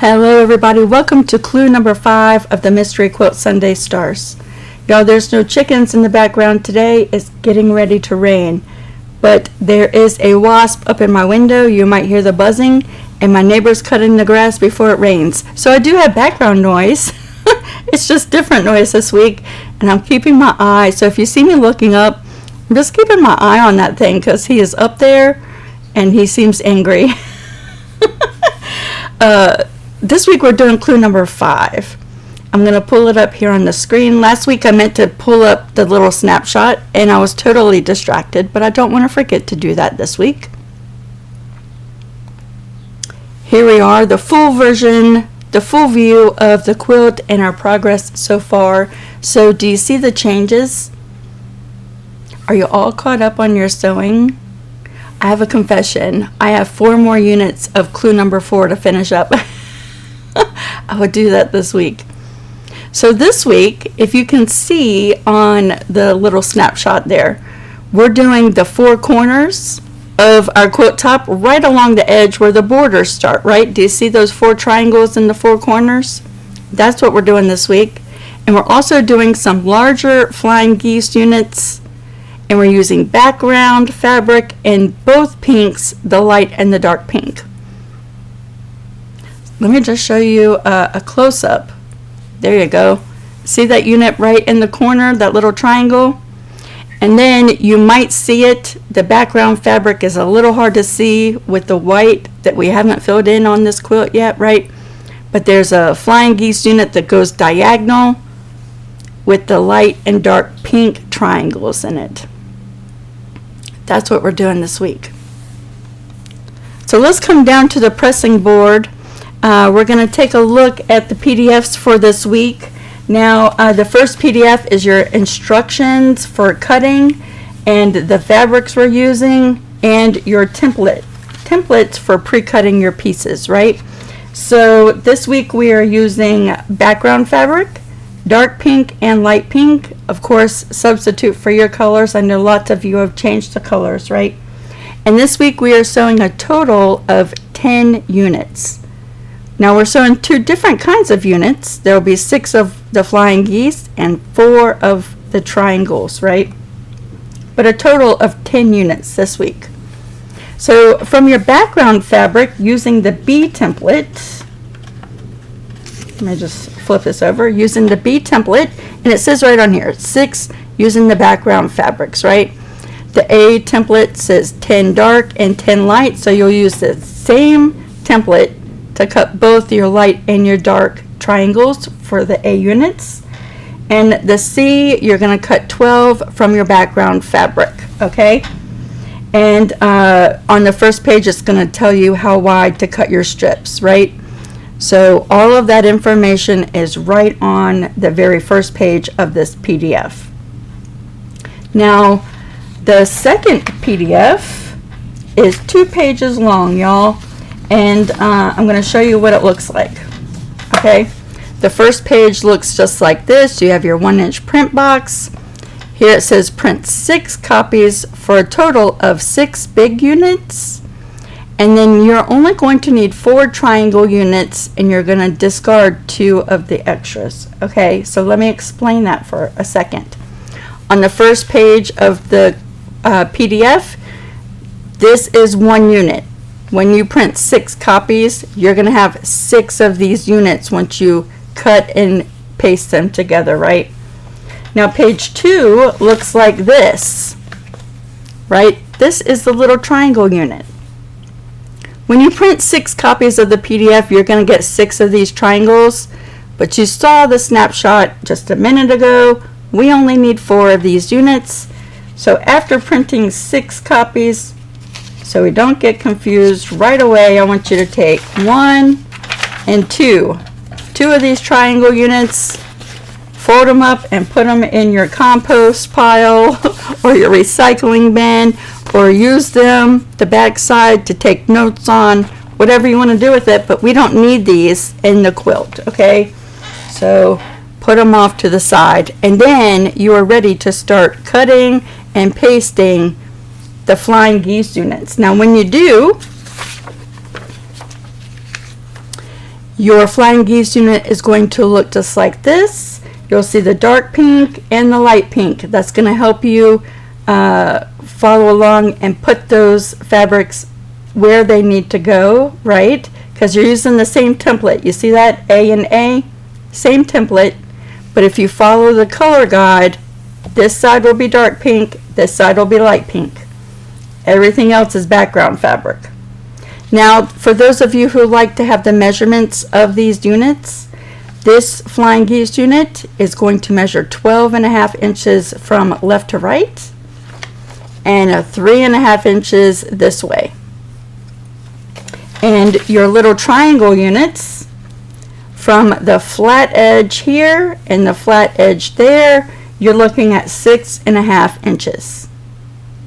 Hello everybody, welcome to clue number 5 of the Mystery Quilt Sundae Stars. Y'all, there's no chickens in the background today. It's getting ready to rain. But there is a wasp up in my window. You might hear the buzzing, and my neighbor's cutting the grass before it rains. So I do have background noise. It's just different noise this week, and I'm keeping my eye. So if you see me looking up, I'm just keeping my eye on that thing because he is up there and he seems angry. This week we're doing clue number 5. I'm going to pull it up here on the screen. Last week I meant to pull up the little snapshot and I was totally distracted, but I don't want to forget to do that this week. Here we are, the full version, the full view of the quilt and our progress so far. So do you see the changes? Are you all caught up on your sewing? I have a confession. I have 4 more units of clue number 4 to finish up. I would do that this week. So this week, if you can see on the little snapshot there, we're doing the 4 corners of our quilt top right along the edge where the borders start, right? Do you see those 4 triangles in the 4 corners? That's what we're doing this week. And we're also doing some larger flying geese units, and we're using background fabric in both pinks, the light and the dark pink. Let me just show you a close-up. There you go. See that unit right in the corner, that little triangle? And then you might see it. The background fabric is a little hard to see with the white that we haven't filled in on this quilt yet, right? But there's a flying geese unit that goes diagonal with the light and dark pink triangles in it. That's what we're doing this week. So let's come down to the pressing board. We're going to take a look at the PDFs for this week. Now, the first PDF is your instructions for cutting and the fabrics we're using and your templates for pre-cutting your pieces, right? So this week we are using background fabric, dark pink and light pink. Of course, substitute for your colors. I know lots of you have changed the colors, right? And this week we are sewing a total of 10 units. Now we're sewing 2 different kinds of units. There will be 6 of the flying geese and 4 of the triangles, right? But a total of 10 units this week. So from your background fabric, using the B template, let me just flip this over, using the B template, and it says right on here, 6 using the background fabrics, right? The A template says 10 dark and 10 light, so you'll use the same template to cut both your light and your dark triangles for the A units. And the C, you're going to cut 12 from your background fabric, okay? And on the first page, it's going to tell you how wide to cut your strips, right? So all of that information is right on the very first page of this PDF. Now, the second PDF is 2 pages long, y'all. And I'm going to show you what it looks like. Okay, the first page looks just like this. You have your 1-inch print box. Here it says print 6 copies for a total of 6 big units. And then you're only going to need 4 triangle units, and you're going to discard 2 of the extras. Okay, so let me explain that for a second. On the first page of the PDF, this is 1 unit. When you print 6 copies, you're going to have 6 of these units once you cut and paste them together, right? Now page 2 looks like this, right? This is the little triangle unit. When you print 6 copies of the PDF, you're going to get 6 of these triangles, but you saw the snapshot just a minute ago. We only need 4 of these units. So after printing 6 copies, so we don't get confused right away, I want you to take 1 and 2 of these triangle units, fold them up and put them in your compost pile or your recycling bin, or use them, the back side, to take notes on, whatever you want to do with it, but we don't need these in the quilt, okay? So put them off to the side, and then you are ready to start cutting and pasting the flying geese units. Now when you do, Your flying geese unit is going to look just like this. You'll see the dark pink and the light pink. That's going to help you follow along and put those fabrics where they need to go, right? Because you're using the same template. You see that? A and A, same template. But if you follow the color guide, this side will be dark pink, this side will be light pink. Everything else is background fabric. Now, for those of you who like to have the measurements of these units, this flying geese unit is going to measure 12.5 inches from left to right and 3.5 inches this way. And your little triangle units, from the flat edge here and the flat edge there, you're looking at 6.5 inches.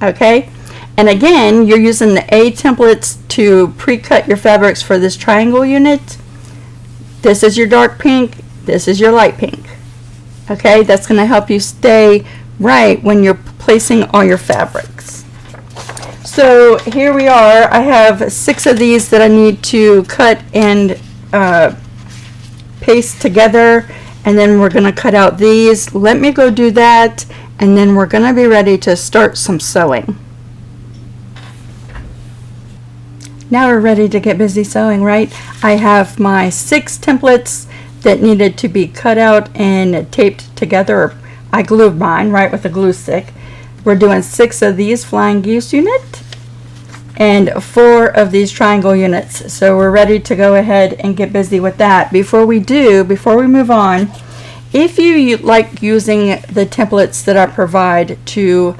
Okay? And again, you're using the A templates to pre-cut your fabrics for this triangle unit. This is your dark pink, this is your light pink. Okay? That's going to help you stay right when you're placing all your fabrics. So here we are. I have 6 of these that I need to cut and paste together, and then we're going to cut out these. Let me go do that, and then we're going to be ready to start some sewing. Now we're ready to get busy sewing, right? I have my 6 templates that needed to be cut out and taped together. I glued mine, right, with a glue stick. We're doing 6 of these flying geese unit and 4 of these triangle units. So we're ready to go ahead and get busy with that. Before we move on, if you like using the templates that I provide to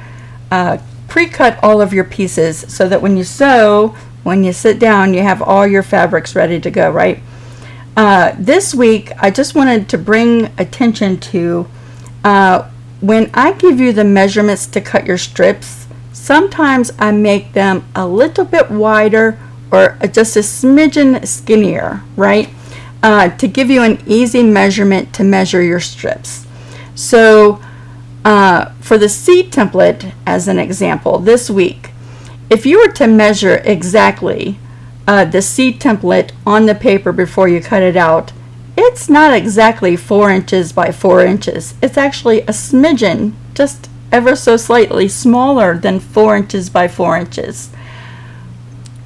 pre-cut all of your pieces so that when you sew, when you sit down, you have all your fabrics ready to go, right? This week, I just wanted to bring attention to when I give you the measurements to cut your strips, sometimes I make them a little bit wider or just a smidgen skinnier, right? To give you an easy measurement to measure your strips. So for the seed template, as an example, this week, if you were to measure exactly the seed template on the paper before you cut it out, it's not exactly 4 inches by 4 inches. It's actually a smidgen, just ever so slightly smaller than 4 inches by 4 inches.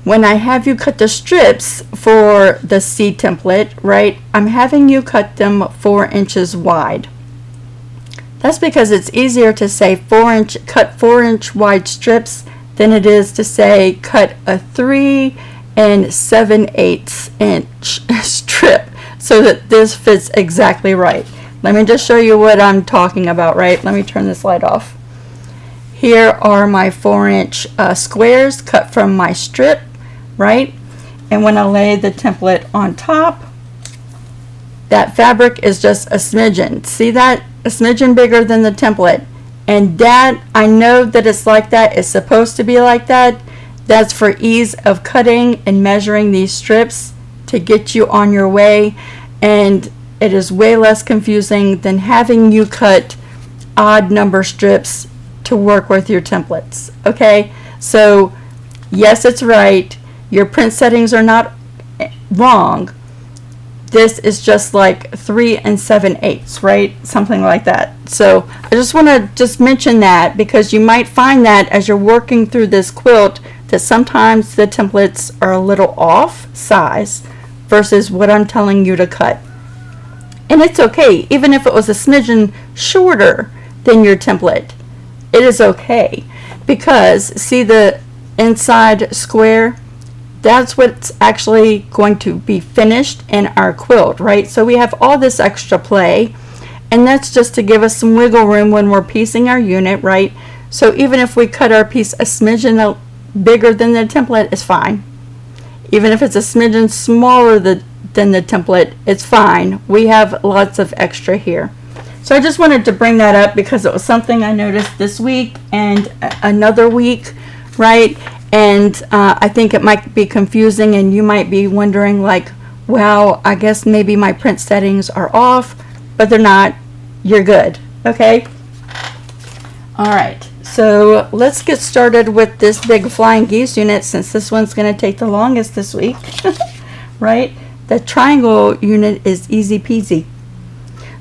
When I have you cut the strips for the seed template, right, I'm having you cut them 4 inches wide. That's because it's easier to say cut 4 inch wide strips than it is to say cut a 3 7/8 inch strip so that this fits exactly right. Let me just show you what I'm talking about, right? Let me turn this light off. Here are my 4-inch squares cut from my strip, right? And when I lay the template on top, that fabric is just a smidgen. See that? A smidgen bigger than the template. And that, I know that it's like that. It's supposed to be like that. That's for ease of cutting and measuring these strips to get you on your way. And it is way less confusing than having you cut odd number strips to work with your templates. Okay? So, yes, it's right. Your print settings are not wrong. This is just like 3 7/8, right? Something like that. So I just want to just mention that because you might find that as you're working through this quilt that sometimes the templates are a little off size versus what I'm telling you to cut. And it's okay, even if it was a smidgen shorter than your template, it is okay because see the inside square? That's what's actually going to be finished in our quilt, right? So we have all this extra play, and that's just to give us some wiggle room when we're piecing our unit, right? So even if we cut our piece a smidgen bigger than the template, it's fine. Even if it's a smidgen smaller than the template, it's fine. We have lots of extra here. So I just wanted to bring that up because it was something I noticed this week and another week, right? And I think it might be confusing and you might be wondering like, well, I guess maybe my print settings are off, but they're not. You're good, okay? All right, so let's get started with this big flying geese unit since this one's gonna take the longest this week, right? the triangle unit is easy peasy.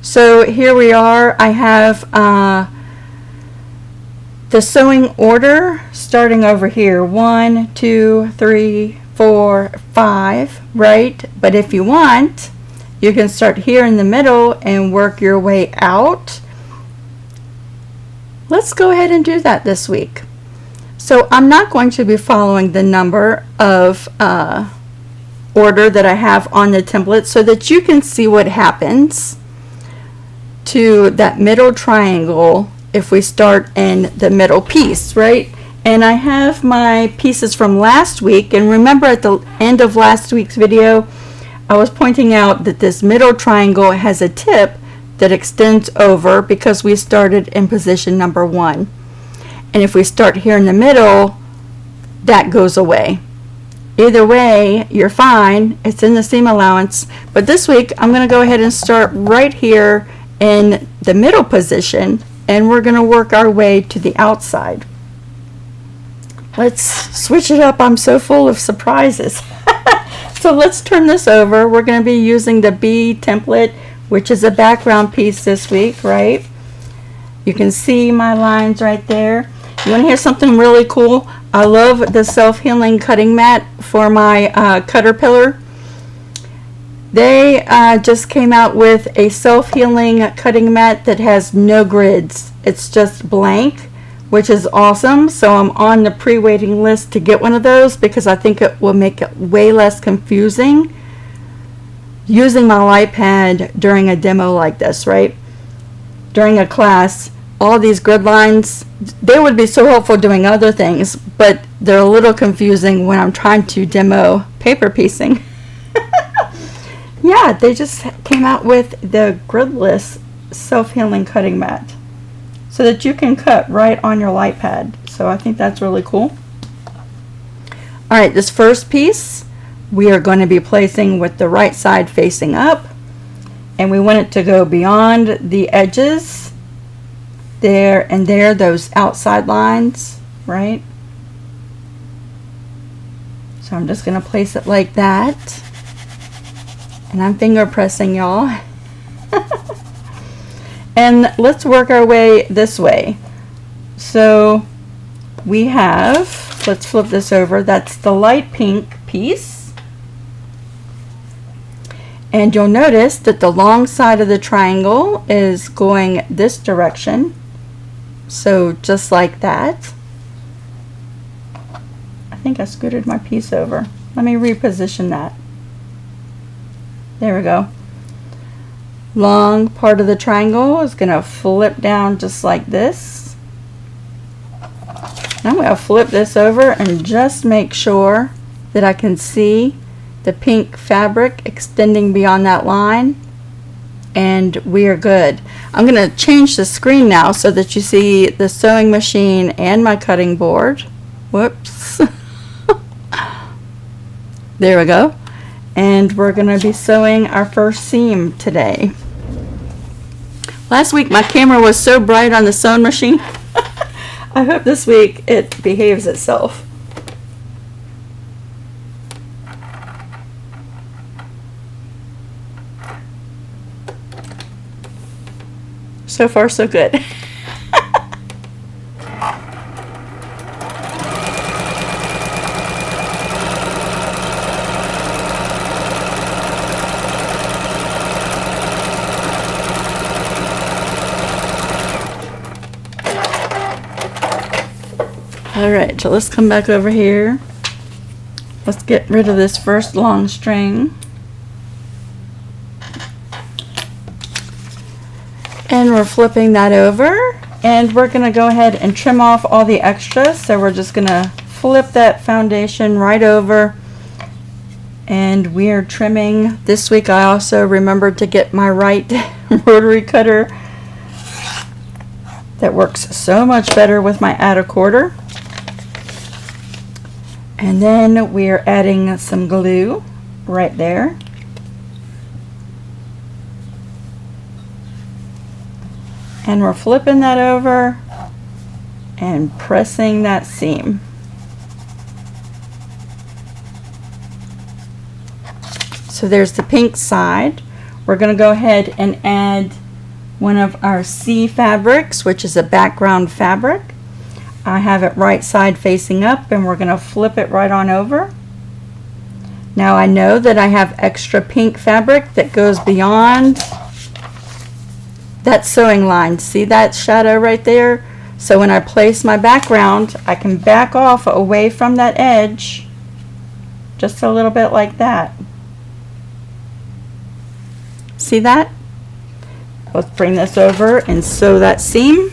So here we are. I have the sewing order starting over here. 1, 2, 3, 4, 5, right? But if you want, you can start here in the middle and work your way out. Let's go ahead and do that this week. So I'm not going to be following the number of order that I have on the template so that you can see what happens to that middle triangle if we start in the middle piece, right? And I have my pieces from last week, and remember at the end of last week's video I was pointing out that this middle triangle has a tip that extends over because we started in position number 1. And if we start here in the middle, that goes away. Either way, you're fine. It's in the seam allowance. But this week, I'm going to go ahead and start right here in the middle position, and we're going to work our way to the outside. Let's switch it up. I'm so full of surprises. So let's turn this over. We're going to be using the B template, which is a background piece this week, right? You can see my lines right there. You want to hear something really cool? I love the self-healing cutting mat for my Caterpillar. They just came out with a self-healing cutting mat that has no grids. It's just blank, which is awesome. So I'm on the pre-waiting list to get one of those because I think it will make it way less confusing using my light pad during a demo like this, right? During a class, all these grid lines, they would be so helpful doing other things, but they're a little confusing when I'm trying to demo paper piecing. Yeah, they just came out with the gridless self-healing cutting mat so that you can cut right on your light pad. So I think that's really cool. All right, this first piece we are going to be placing with the right side facing up, and we want it to go beyond the edges there and there, those outside lines, right? So I'm just going to place it like that, and I'm finger pressing, y'all. And let's work our way this way. So we have, let's flip this over, that's the light pink piece, and you'll notice that the long side of the triangle is going this direction. So just like that. I think I scooted my piece over. Let me reposition that. There we go. Long part of the triangle is going to flip down just like this. Now I'm going to flip this over and just make sure that I can see the pink fabric extending beyond that line, and we are good. I'm going to change the screen now so that you see the sewing machine and my cutting board. Whoops. There we go. And we're going to be sewing our first seam today. Last week my camera was so bright on the sewing machine. I hope this week it behaves itself. So far, so good. All right, so let's come back over here. Let's get rid of this first long string. And we're flipping that over, and we're going to go ahead and trim off all the extras. So we're just going to flip that foundation right over, and we are trimming. This week I also remembered to get my right rotary cutter. That works so much better with my add a quarter. And then we are adding some glue right there. And we're flipping that over and pressing that seam. So there's the pink side. We're going to go ahead and add one of our C fabrics, which is a background fabric. I have it right side facing up, and we're going to flip it right on over. Now I know that I have extra pink fabric that goes beyond that sewing line. See that shadow right there? So when I place my background, I can back off away from that edge just a little bit like that. See that? Let's bring this over and sew that seam.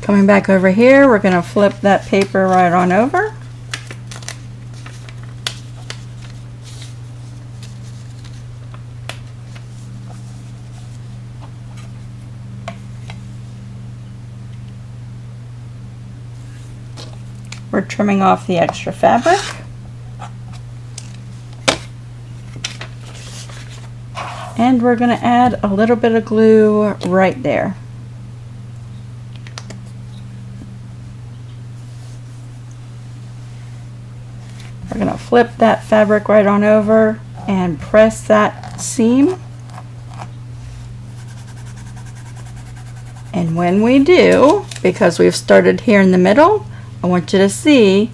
Coming back over here, we're going to flip that paper right on over. We're trimming off the extra fabric. And we're going to add a little bit of glue right there. We're going to flip that fabric right on over and press that seam. And when we do, because we've started here in the middle, I want you to see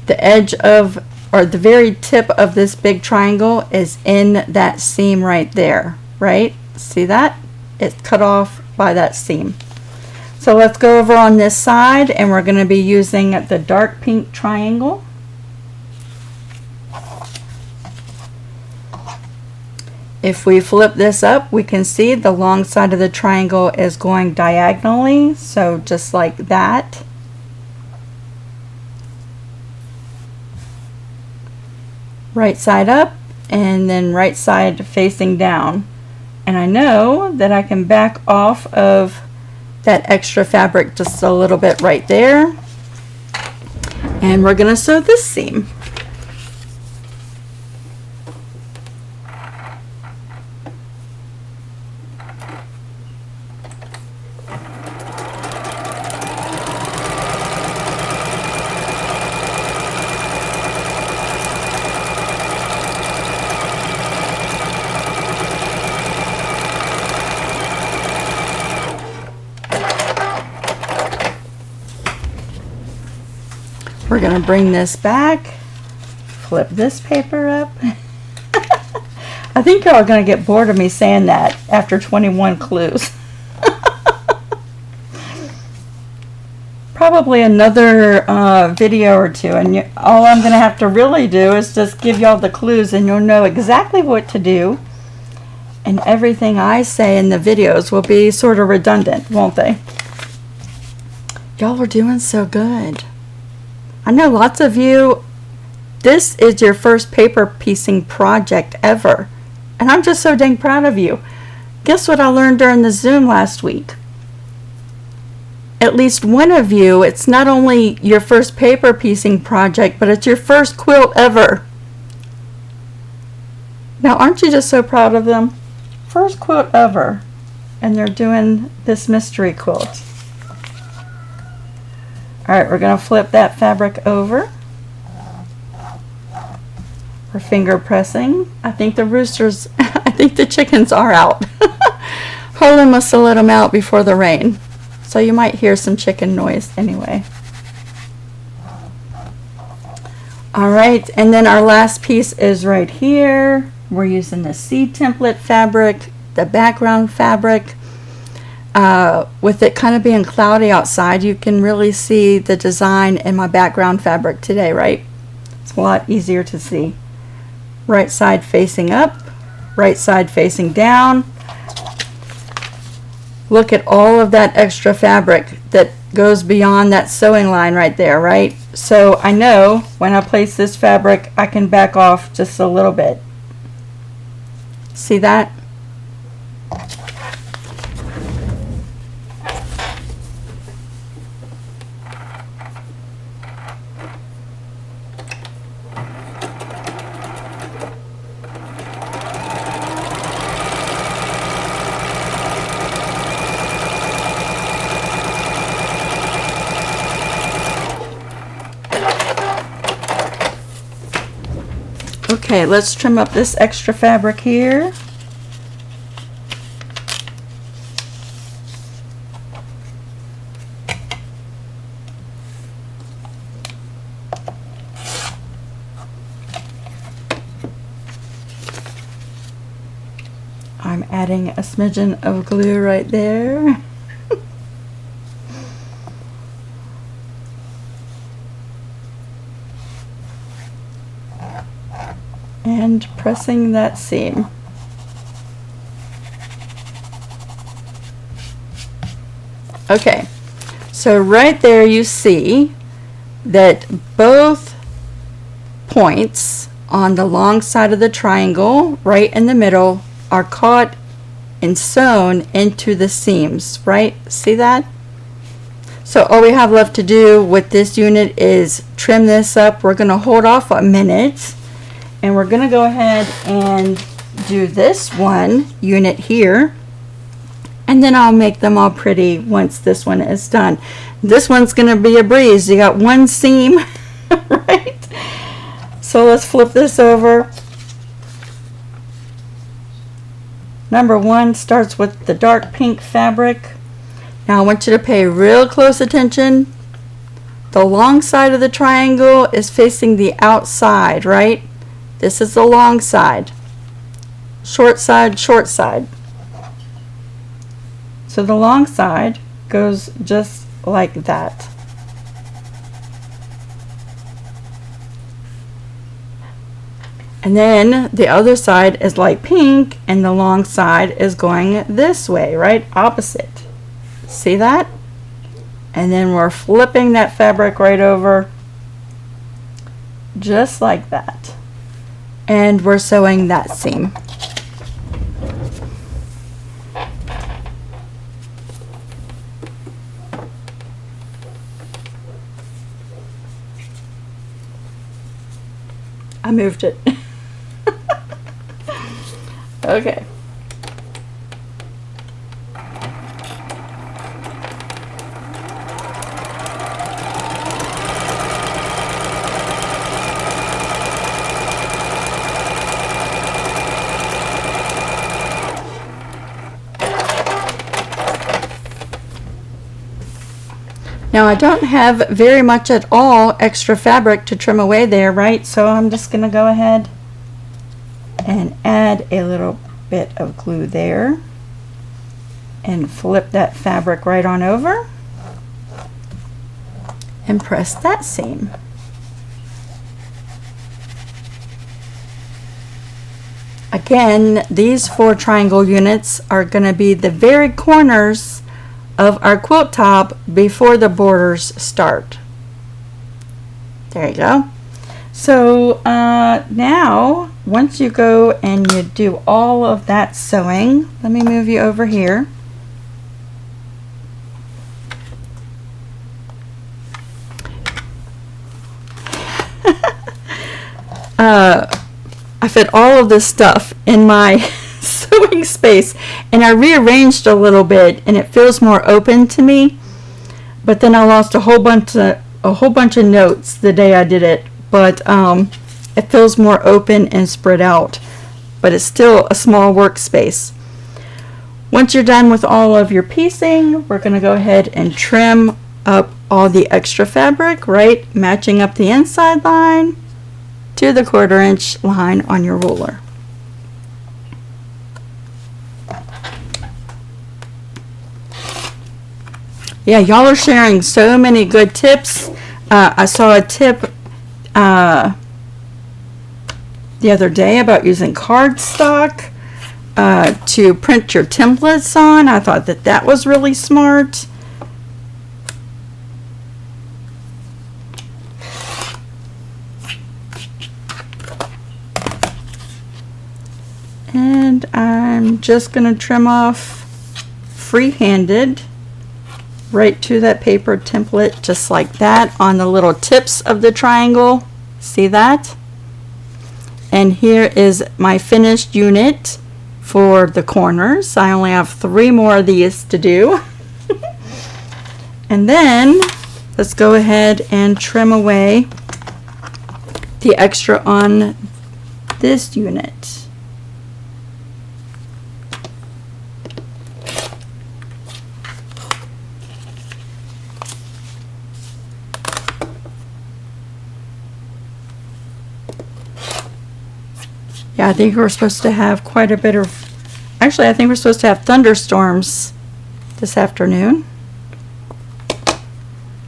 the edge of, or the very tip of this big triangle is in that seam right there, right? See that? It's cut off by that seam. So let's go over on this side, and we're going to be using the dark pink triangle. If we flip this up, we can see the long side of the triangle is going diagonally, so just like that. Right side up, and then right side facing down. And I know that I can back off of that extra fabric just a little bit right there. And we're going to sew this seam. We're going to bring this back, flip this paper up. I think y'all are going to get bored of me saying that after 21 clues. Probably another video or two, and all I'm going to have to really do is just give y'all the clues, and you'll know exactly what to do. And everything I say in the videos will be sort of redundant, won't they? Y'all are doing so good. I know lots of you, this is your first paper piecing project ever. And I'm just so dang proud of you. Guess what I learned during the Zoom last week? At least one of you, it's not only your first paper piecing project, but it's your first quilt ever. Now, aren't you just so proud of them? First quilt ever. And they're doing this mystery quilt. Alright, we're going to flip that fabric over. We're finger pressing. I think the roosters, I think the chickens are out. Holden must have let them out before the rain. So you might hear some chicken noise anyway. Alright, and then our last piece is right here. We're using the C template fabric, the background fabric. With it kind of being cloudy outside, you can really see the design in my background fabric today, right? It's a lot easier to see. Right side facing up, right side facing down. Look at all of that extra fabric that goes beyond that sewing line right there, right? So I know when I place this fabric, I can back off just a little bit. See that? Okay, let's trim up this extra fabric here. I'm adding a smidgen of glue right there. And pressing that seam. Okay, so right there you see that both points on the long side of the triangle, right in the middle, are caught and sewn into the seams, right? See that? So all we have left to do with this unit is trim this up. We're going to hold off a minute, and we're going to go ahead and do this one unit here, and then I'll make them all pretty once this one is done. This one's going to be a breeze. You got one seam, right? So let's flip this over. Number one starts with the dark pink fabric. Now I want you to pay real close attention. The long side of the triangle is facing the outside, right? This is the long side. Short side, short side. So the long side goes just like that. And then the other side is light pink, and the long side is going this way, right? Opposite. See that? And then we're flipping that fabric right over, just like that. And we're sewing that seam. I moved it. Okay. Now I don't have very much at all extra fabric to trim away there, right? So I'm just going to go ahead and add a little bit of glue there and flip that fabric right on over and press that seam. Again, these 4 triangle units are going to be the very corners of our quilt top before the borders start. There you go. So now once you go and you do all of that sewing, let me move you over here. I fit all of this stuff in my sewing space, and I rearranged a little bit, and it feels more open to me. But then I lost a whole bunch of notes the day I did it. But it feels more open and spread out, but it's still a small workspace. Once you're done with all of your piecing, we're going to go ahead and trim up all the extra fabric, right? Matching up the inside line to the 1/4 inch line on your ruler. Yeah, y'all are sharing so many good tips. I saw a tip the other day about using cardstock to print your templates on. I thought that was really smart. And I'm just going to trim off free-handed right to that paper template, just like that, on the little tips of the triangle. See that? And here is my finished unit for the corners. I only have 3 more of these to do. And then let's go ahead and trim away the extra on this unit. Yeah, I think we're supposed to have quite a bit of, actually I think we're supposed to have thunderstorms this afternoon.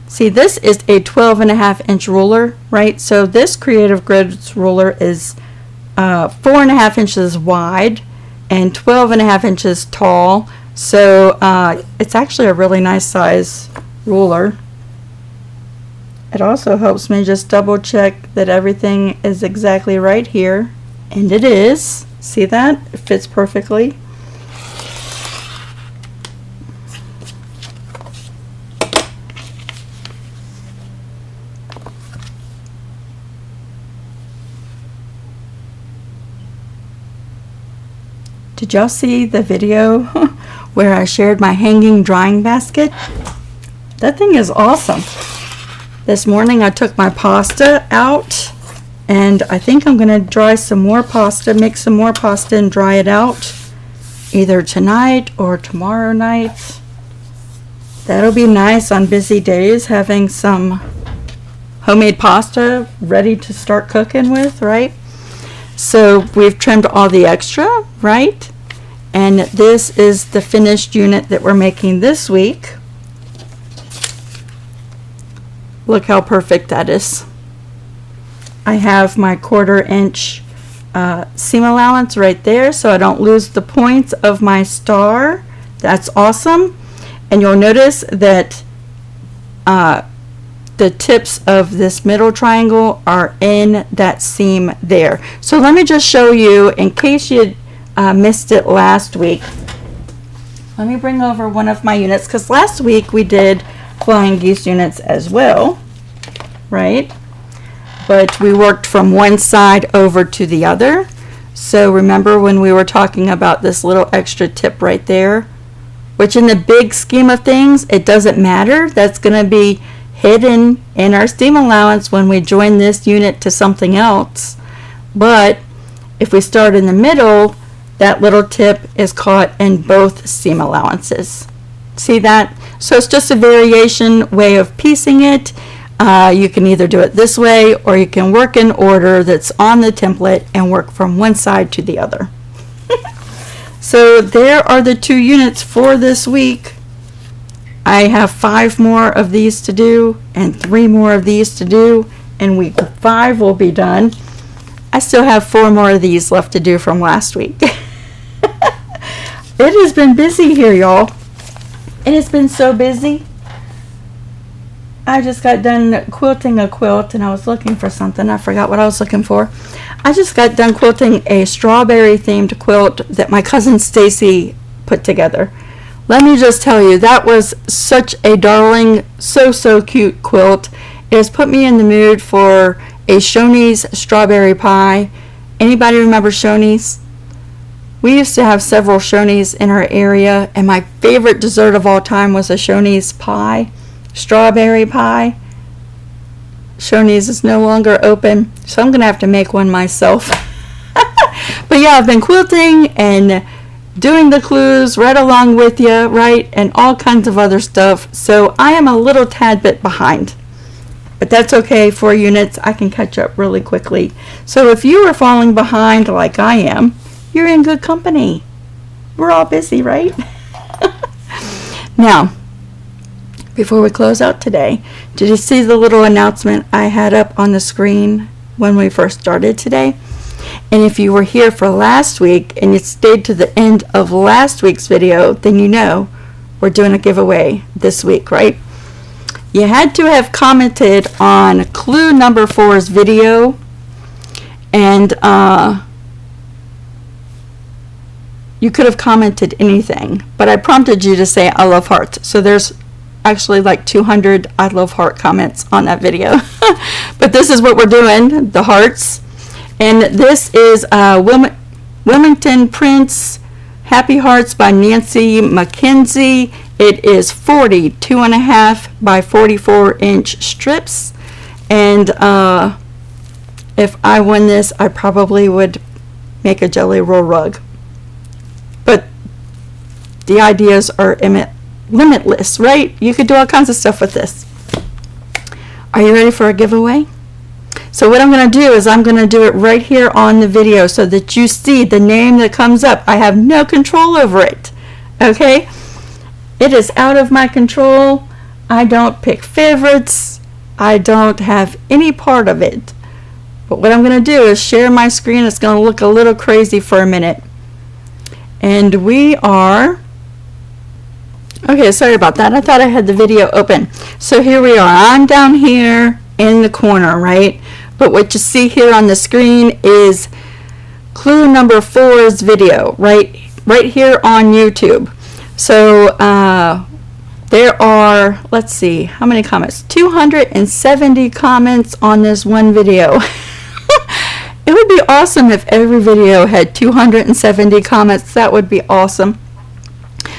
See, this is a 12.5-inch ruler, right? So this Creative Grids ruler is 4.5 inches wide and 12.5 inches tall. So it's actually a really nice size ruler. It also helps me just double check that everything is exactly right here. And it is. See that? It fits perfectly. Did y'all see the video where I shared my hanging drying basket? That thing is awesome. This morning I took my pasta out, and I think I'm going to dry some more pasta, make some more pasta and dry it out either tonight or tomorrow night. That'll be nice on busy days, having some homemade pasta ready to start cooking with, right? So we've trimmed all the extra, right? And this is the finished unit that we're making this week. Look how perfect that is. I have my 1/4 inch seam allowance right there, so I don't lose the points of my star. That's awesome. And you'll notice that the tips of this middle triangle are in that seam there. So let me just show you, in case you missed it last week. Let me bring over one of my units, because last week we did flying geese units as well, right? But we worked from one side over to the other. So remember when we were talking about this little extra tip right there, which in the big scheme of things, it doesn't matter. That's going to be hidden in our seam allowance when we join this unit to something else. But if we start in the middle, that little tip is caught in both seam allowances. See that? So it's just a variation way of piecing it. You can either do it this way, or you can work in order that's on the template and work from one side to the other. So there are the 2 units for this week. I have 5 more of these to do and 3 more of these to do, and week 5 will be done. I still have 4 more of these left to do from last week. It has been busy here, y'all. It has been so busy. I just got done quilting a quilt, and I was looking for something. I forgot what I was looking for. I just got done quilting a strawberry themed quilt that my cousin Stacy put together. Let me just tell you, that was such a darling, so cute quilt. It has put me in the mood for a Shoney's strawberry pie. Anybody remember Shoney's? We used to have several Shoney's in our area, and my favorite dessert of all time was a Shoney's pie, strawberry pie. Shoney's is no longer open, so I'm going to have to make one myself. But yeah, I've been quilting and doing the clues right along with you, right, and all kinds of other stuff. So I am a little tad bit behind, but that's okay. 4 units, I can catch up really quickly. So if you are falling behind like I am, you're in good company. We're all busy, right? Now, before we close out today, did you see the little announcement I had up on the screen when we first started today? And if you were here for last week and you stayed to the end of last week's video, then you know we're doing a giveaway this week, right? You had to have commented on clue number 4's video, and you could have commented anything, but I prompted you to say I love hearts. So there's actually like 200 I love heart comments on that video. But this is what we're doing, the hearts. And this is Wilmington Prince Happy Hearts by Nancy McKenzie. It is 42.5 by 44 inch strips, and if I won this, I probably would make a jelly roll rug. But the ideas are limitless, right? You could do all kinds of stuff with this. Are you ready for a giveaway? So what I'm going to do is I'm going to do it right here on the video so that you see the name that comes up. I have no control over it. Okay? It is out of my control. I don't pick favorites. I don't have any part of it. But what I'm going to do is share my screen. It's going to look a little crazy for a minute. And we are... Okay, sorry about that. I thought I had the video open. So here we are. I'm down here in the corner, right? But what you see here on the screen is clue number 4's video, right here on YouTube. So there are, let's see, how many comments? 270 comments on this one video. It would be awesome if every video had 270 comments. That would be awesome.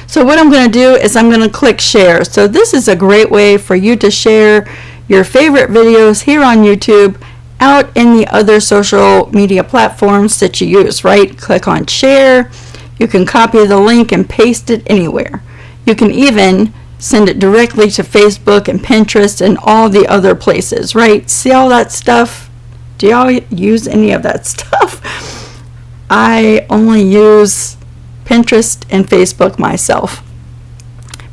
So what I'm going to do is I'm going to click share. So this is a great way for you to share your favorite videos here on YouTube out in the other social media platforms that you use, right? Click on share. You can copy the link and paste it anywhere. You can even send it directly to Facebook and Pinterest and all the other places, right? See all that stuff? Do y'all use any of that stuff? I only use Pinterest and Facebook myself.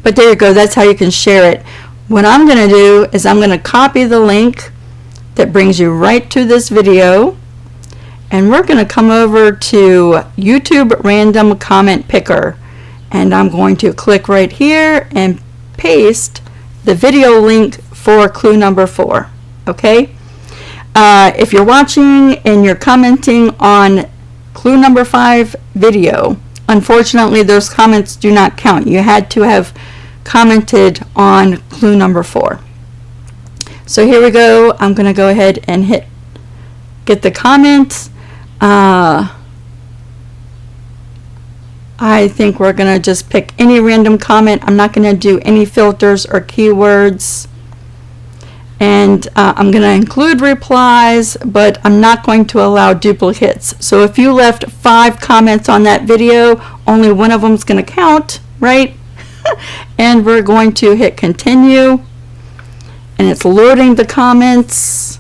But there you go. That's how you can share it. What I'm going to do is I'm going to copy the link that brings you right to this video, and we're going to come over to YouTube Random Comment Picker, and I'm going to click right here and paste the video link for clue number 4. Okay? If you're watching and you're commenting on clue number 5 video, unfortunately those comments do not count. You had to have commented on clue number 4. So here we go. I'm going to go ahead and get the comments. I think we're going to just pick any random comment. I'm not going to do any filters or keywords. And I'm going to include replies, but I'm not going to allow duplicates. So if you left 5 comments on that video, only one of them is going to count, right? And we're going to hit continue. And it's loading the comments.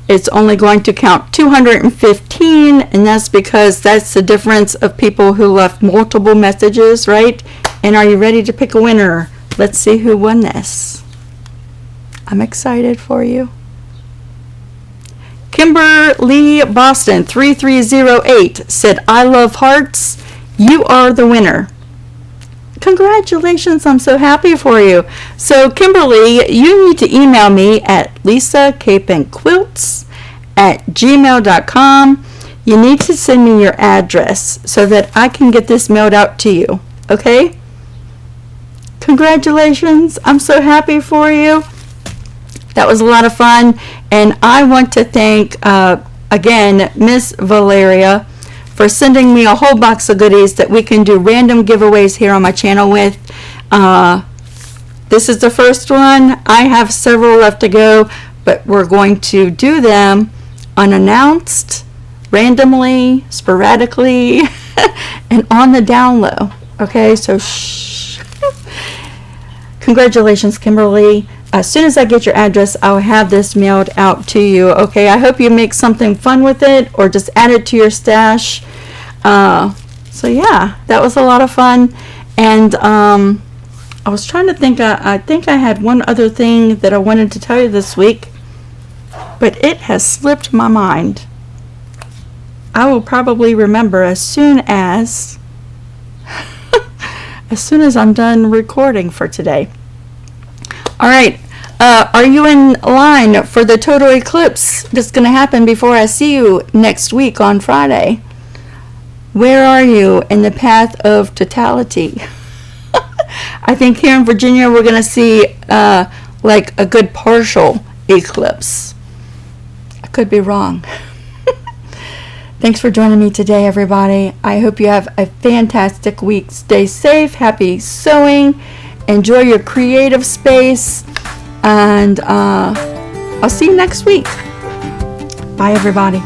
It's only going to count 215, and that's because that's the difference of people who left multiple messages, right? And are you ready to pick a winner? Let's see who won this. I'm excited for you. Kimberly Boston 3308 said, I love hearts. You are the winner. Congratulations, I'm so happy for you. So Kimberly, you need to email me at Lisa Capen Quilts @gmail.com. You need to send me your address so that I can get this mailed out to you. Okay? Congratulations, I'm so happy for you. That was a lot of fun. And I want to thank, again, Miss Valeria for sending me a whole box of goodies that we can do random giveaways here on my channel with. This is the first one. I have several left to go, but we're going to do them unannounced, randomly, sporadically, and on the down low. Okay, so shh. Congratulations, Kimberly. As soon as I get your address, I'll have this mailed out to you. Okay, I hope you make something fun with it or just add it to your stash. So yeah, that was a lot of fun. And I was trying to think, I think I had one other thing that I wanted to tell you this week, but it has slipped my mind. I will probably remember as soon as I'm done recording for today. All right, are you in line for the total eclipse that's going to happen before I see you next week on Friday? Where are you in the path of totality? I think here in Virginia we're going to see like a good partial eclipse. I could be wrong. Thanks for joining me today, everybody. I hope you have a fantastic week. Stay safe, happy sewing, enjoy your creative space, and I'll see you next week. Bye, everybody.